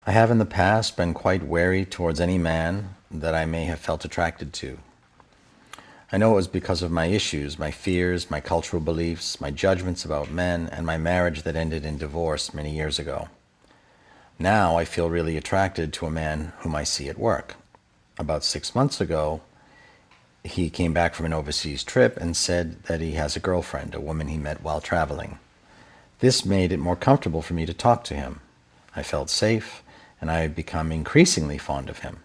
I have in the past been quite wary towards any man that I may have felt attracted to. I know it was because of my issues, my fears, my cultural beliefs, my judgments about men, and my marriage that ended in divorce many years ago. Now I feel really attracted to a man whom I see at work. About 6 months ago, he came back from an overseas trip and said that he has a girlfriend, a woman he met while traveling. This made it more comfortable for me to talk to him. I felt safe, and I had become increasingly fond of him.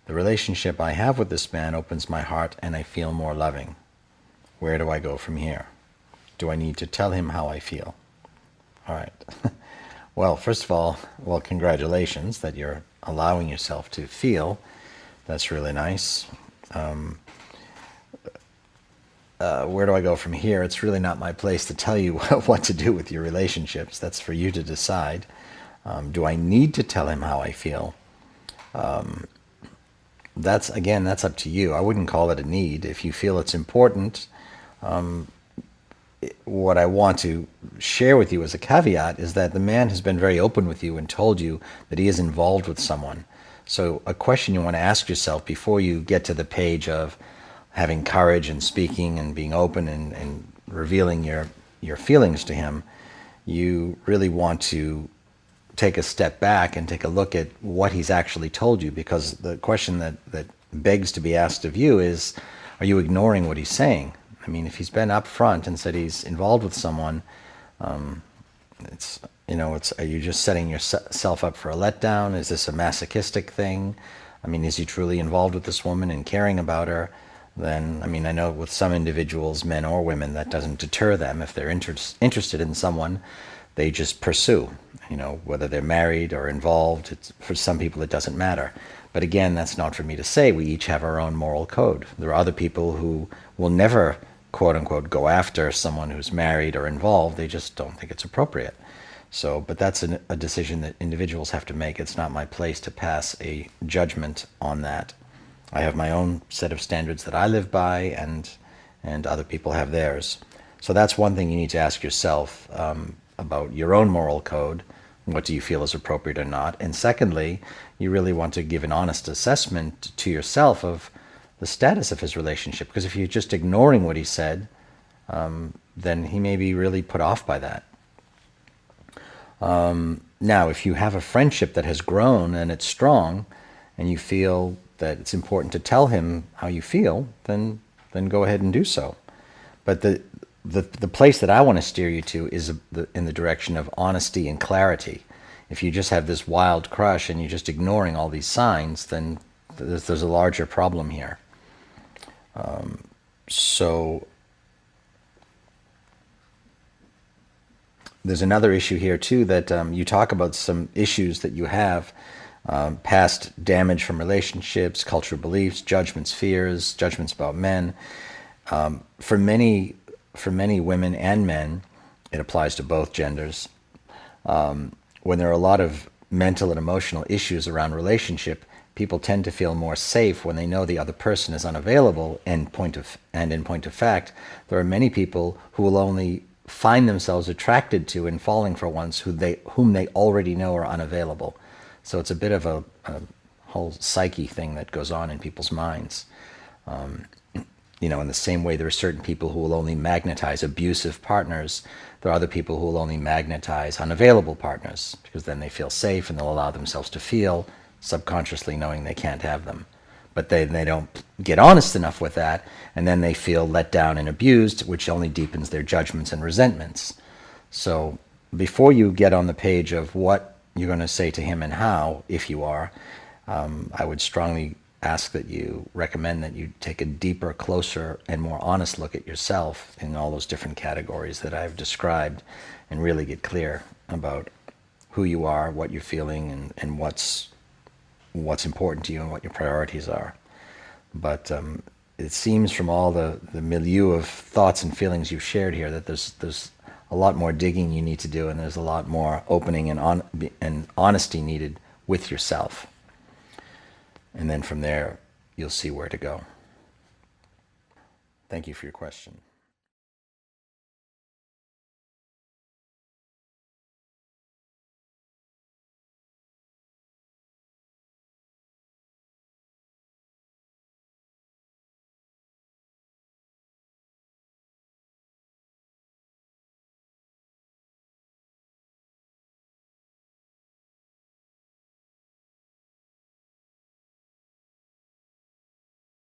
The relationship I have with this man opens my heart, and I feel more loving. Where do I go from here? Do I need to tell him how I feel? All right. Well, first of all, congratulations that you're allowing yourself to feel. That's really nice. Where do I go from here? It's really not my place to tell you what to do with your relationships. That's for you to decide. Do I need to tell him how I feel? That's up to you. I wouldn't call it a need. If you feel it's important, what I want to share with you as a caveat is that the man has been very open with you and told you that he is involved with someone. So a question you want to ask yourself before you get to the page of having courage and speaking and being open and revealing your feelings to him, you really want to take a step back and take a look at what he's actually told you, because the question that begs to be asked of you is, are you ignoring what he's saying? I mean, if he's been up front and said he's involved with someone, are you just setting yourself up for a letdown? Is this a masochistic thing? I mean, is he truly involved with this woman and caring about her? Then, I mean, I know with some individuals, men or women, that doesn't deter them. If they're interested in someone, they just pursue, whether they're married or involved. For some people, it doesn't matter. But again, that's not for me to say. We each have our own moral code. There are other people who will never, quote unquote, go after someone who's married or involved. They just don't think it's appropriate. So, but that's a decision that individuals have to make. It's not my place to pass a judgment on that. I have my own set of standards that I live by, and other people have theirs. So that's one thing you need to ask yourself about your own moral code. What do you feel is appropriate or not? And secondly, you really want to give an honest assessment to yourself of the status of his relationship. Because if you're just ignoring what he said, then he may be really put off by that. Now, if you have a friendship that has grown and it's strong, and you feel that it's important to tell him how you feel, then go ahead and do so. But the place that I want to steer you to is in the direction of honesty and clarity. If you just have this wild crush and you're just ignoring all these signs, then there's a larger problem here. So there's another issue here too, that you talk about some issues that you have, past damage from relationships, cultural beliefs, judgments, fears, judgments about men. For many women and men, it applies to both genders. When there are a lot of mental and emotional issues around relationship, people tend to feel more safe when they know the other person is unavailable. And in point of fact, there are many people who will only find themselves attracted to and falling for ones whom they already know are unavailable. So it's a bit of a whole psyche thing that goes on in people's minds. In the same way there are certain people who will only magnetize abusive partners, there are other people who will only magnetize unavailable partners, because then they feel safe and they'll allow themselves to feel, subconsciously knowing they can't have them. But they don't get honest enough with that, and then they feel let down and abused, which only deepens their judgments and resentments. So before you get on the page of what you're going to say to him and how, if you are, I would strongly recommend that you take a deeper, closer, and more honest look at yourself in all those different categories that I've described, and really get clear about who you are, what you're feeling, and what's important to you and what your priorities are. But it seems from all the milieu of thoughts and feelings you've shared here that there's a lot more digging you need to do, and there's a lot more opening and honesty needed with yourself. And then from there, you'll see where to go. Thank you for your question.